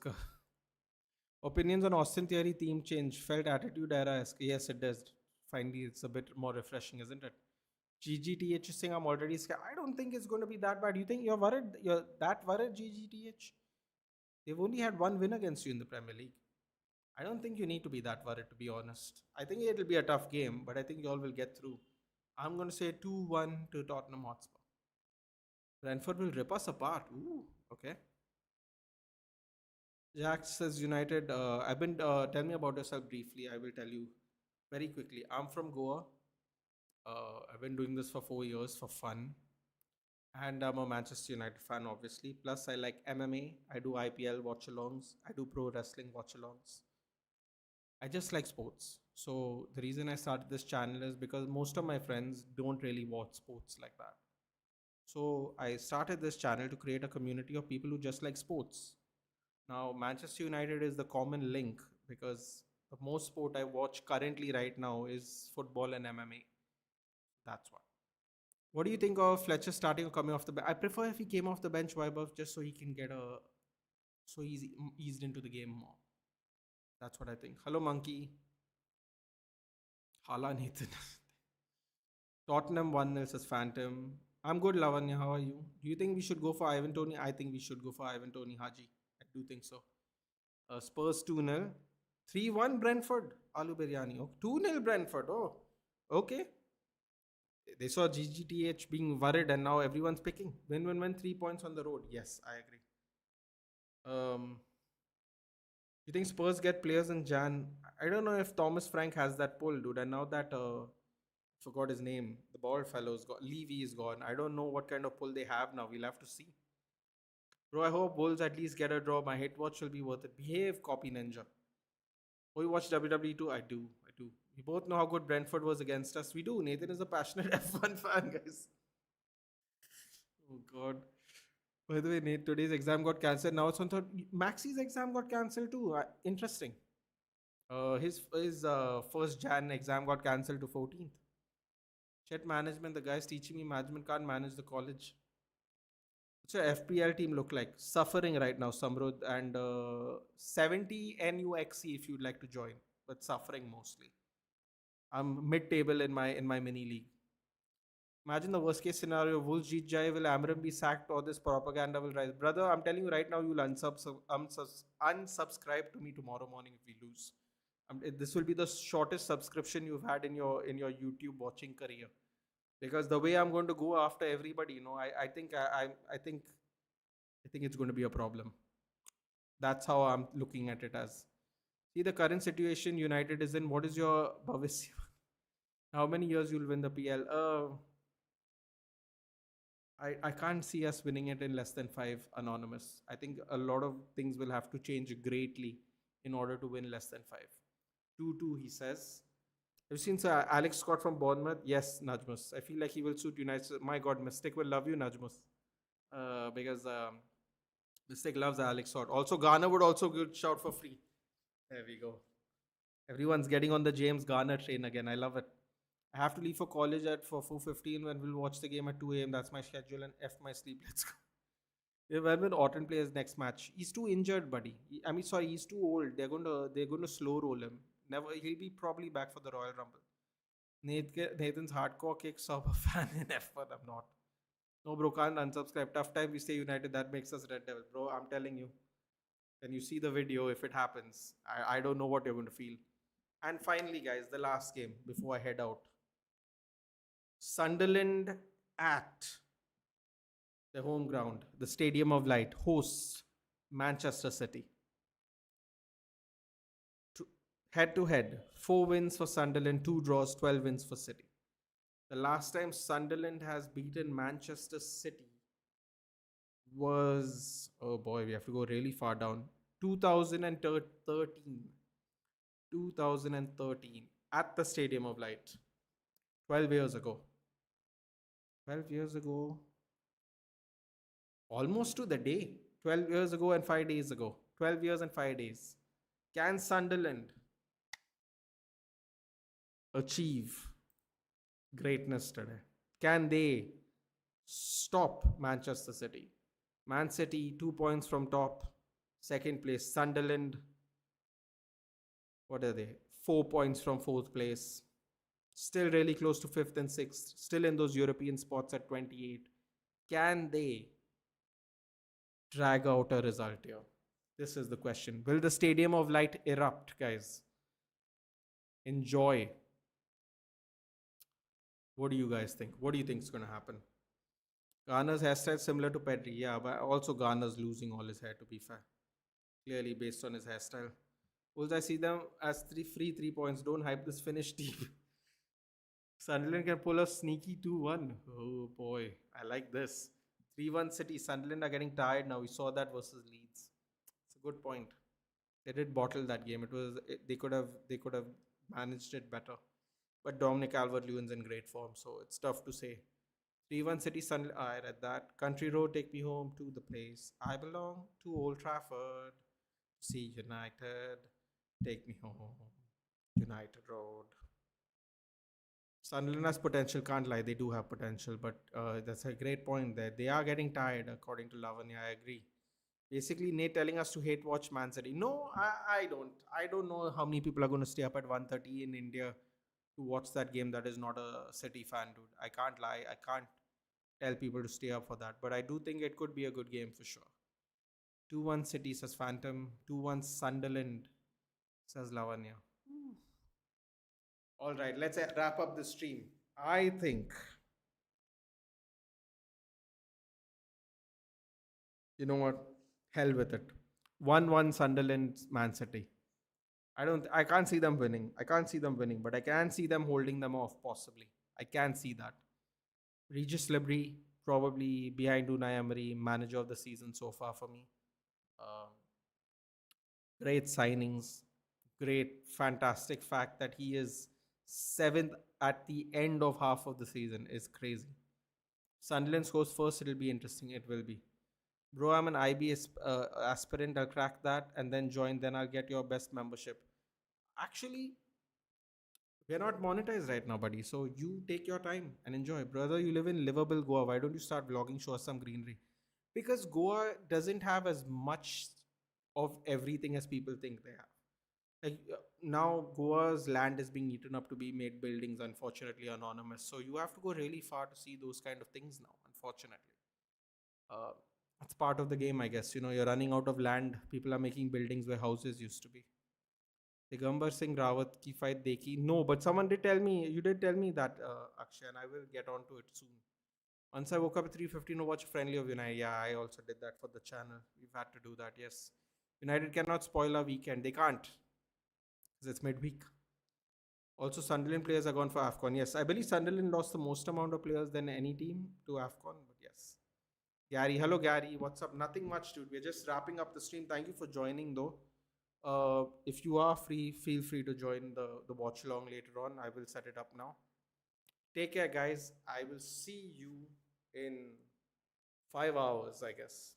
Opinions on Austin Theory theme change. Felt attitude era. Yes, it does. Finally, it's a bit more refreshing, isn't it? GGTH is saying I'm already scared. I don't think it's going to be that bad. You think you're worried? You're that worried, GGTH? They've only had 1 win against you in the Premier League. I don't think you need to be that worried, to be honest. I think it'll be a tough game, but I think you all will get through. I'm going to say 2-1 to Tottenham Hotspur. Brentford will rip us apart. Ooh, okay. Jack says United. I've been tell me about yourself briefly. I will tell you very quickly. I'm from Goa. I've been doing this for 4 years for fun, and I'm a Manchester United fan, obviously. Plus, I like MMA. I do IPL watch-alongs. I do pro wrestling watch-alongs. I just like sports. So the reason I started this channel is because most of my friends don't really watch sports like that. So I started this channel to create a community of people who just like sports. Now, Manchester United is the common link because the most sport I watch currently right now is football and MMA. That's why. What do you think of Fletcher starting or coming off the bench? I prefer if he came off the bench, Vaibhav, just so he can get eased into the game more. That's what I think. Hello, Monkey. Hala Nathan. Tottenham 1-0 says Phantom. I'm good, Lavanya. How are you? Do you think we should go for Ivan Tony? I think we should go for Ivan Tony Haji. I do think so. Spurs 2-0. 3-1 Brentford. Alu Biryani. Oh, 2-0 Brentford. Oh, okay. They saw GGTH being worried and now everyone's picking. Win, 3 points on the road. Yes, I agree. You think Spurs get players in Jan? I don't know if Thomas Frank has that pull, dude. And now that forgot his name, the bald fellow's got Levy is gone. I don't know what kind of pull they have now. We'll have to see. Bro, I hope Wolves at least get a draw. My hate watch will be worth it. Behave, copy ninja. Oh, you watch WWE too? I do. We both know how good Brentford was against us. We do. Nathan is a passionate F1 fan, guys. Oh God. By the way, Nate, today's exam got cancelled. Now it's on third. Maxi's exam got cancelled too. Interesting. His first Jan exam got cancelled to 14th. Chet management. The guys teaching me management can't manage the college. What's your FPL team look like? Suffering right now, Samrud, and 70 NUXC if you'd like to join, but suffering mostly. I'm mid-table in my mini league. Imagine the worst case scenario: Wolves jeet jai, will Amram be sacked, or this propaganda will rise? Brother, I'm telling you right now, you'll unsubscribe to me tomorrow morning if we lose. This will be the shortest subscription you've had in your YouTube watching career. Because the way I'm going to go after everybody, I think it's going to be a problem. That's how I'm looking at it as. See the current situation United is in. What is your bhavisya? How many years you'll win the PL? I can't see us winning it in less than 5, anonymous. I think a lot of things will have to change greatly in order to win less than 5. 2-2, he says. Have you seen Sir Alex Scott from Bournemouth? Yes, Najmus. I feel like he will suit United. My God, Mystic will love you, Najmus. Because Mystic loves Alex Scott. Also, Garner would also good shout for free. There we go. Everyone's getting on the James Garner train again. I love it. I have to leave for college at for 4:15 when we'll watch the game at 2 a.m. That's my schedule and F my sleep. Let's go. When Orton plays next match, he's too injured, buddy. He's too old. They're going to slow roll him. He'll be probably back for the Royal Rumble. Nathan's hardcore kicks off a fan in F1. I'm not. No, bro, can't unsubscribe. Tough time we stay united. That makes us Red Devil, bro. I'm telling you. When you see the video, if it happens, I don't know what you're going to feel. And finally, guys, the last game before I head out. Sunderland at the home ground, the Stadium of Light, hosts Manchester City. Head to head, 4 wins for Sunderland, 2 draws, 12 wins for City. The last time Sunderland has beaten Manchester City was, oh boy, we have to go really far down. 2013. 2013 at the Stadium of Light. 12 years ago. 12 years ago. Almost to the day. 12 years ago and 5 days ago. 12 years and 5 days. Can Sunderland achieve greatness today? Can they stop Manchester City? Man City 2 points from top, second place. Sunderland, what are they? 4 points from fourth place. Still really close to 5th and 6th. Still in those European spots at 28. Can they drag out a result here? This is the question. Will the Stadium of Light erupt, guys? Enjoy. What do you guys think? What do you think is going to happen? Garner's hairstyle similar to Pedri. Yeah, but also Garner's losing all his hair, to be fair. Clearly based on his hairstyle. Wolves, I see them as free 3 points. Don't hype this Finnish team. Sunderland can pull a sneaky 2-1. Oh boy, I like this. 3-1 City. Sunderland are getting tired now. We saw that versus Leeds. It's a good point. They did bottle that game. They could have managed it better. But Dominic Calvert-Lewin's in great form, so it's tough to say. 3-1 City, Sunderland. I read that. Country Road, take me home to the place I belong, to Old Trafford. See United, take me home. United Road. Sunderland has potential, can't lie, they do have potential, but that's a great point there. They are getting tired, according to Lavanya. I agree. Basically, Nate telling us to hate watch Man City. No, I don't. I don't know how many people are going to stay up at 1:30 in India to watch that game. That is not a City fan, dude. I can't lie. I can't tell people to stay up for that. But I do think it could be a good game for sure. 2-1 City says Phantom. 2-1 Sunderland says Lavanya. All right, let's wrap up the stream. I think, you know what? Hell with it. 1-1 Sunderland Man City. I can't see them winning. I can't see them winning, but I can see them holding them off possibly. I can see that. Regis Libri probably behind Unai Emery, manager of the season so far for me. Um, Great signings. Great, fantastic fact that he is seventh at the end of half of the season is crazy. Sunderland scores first. It'll be interesting. It will be. Bro, I'm an IB aspirant. I'll crack that and then join. Then I'll get your best membership. Actually, we're not monetized right now, buddy. So you take your time and enjoy. Brother, you live in Liverpool, Goa. Why don't you start vlogging, show us some greenery? Because Goa doesn't have as much of everything as people think they have. Like now, Goa's land is being eaten up to be made buildings, unfortunately, anonymous. So you have to go really far to see those kind of things now, unfortunately. Uh, it's part of the game, I guess. You know, you're running out of land. People are making buildings where houses used to be. Digambar Singh Rawat ki fight dekhi. No, but someone did tell me, you did tell me that, Akshay, and I will get on to it soon. Once I woke up at 3:15 to watch a friendly of United. Yeah, I also did that for the channel. We've had to do that, yes. United cannot spoil our weekend. They can't. Because it's midweek. Also, Sunderland players are gone for AFCON. Yes, I believe Sunderland lost the most amount of players than any team to AFCON, but yes. Gary, hello Gary, what's up? Nothing much, dude. We're just wrapping up the stream. Thank you for joining, though. If you are free, feel free to join the watch along later on. I will set it up now. Take care, guys. I will see you in 5 hours, I guess,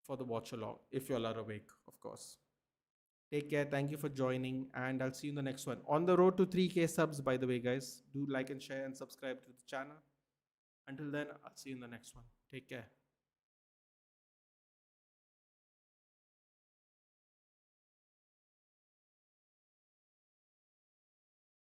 for the watch along. If you all are awake, of course. Take care. Thank you for joining, and I'll see you in the next one. On the road to 3K subs, by the way, guys. Do like and share and subscribe to the channel. Until then, I'll see you in the next one. Take care.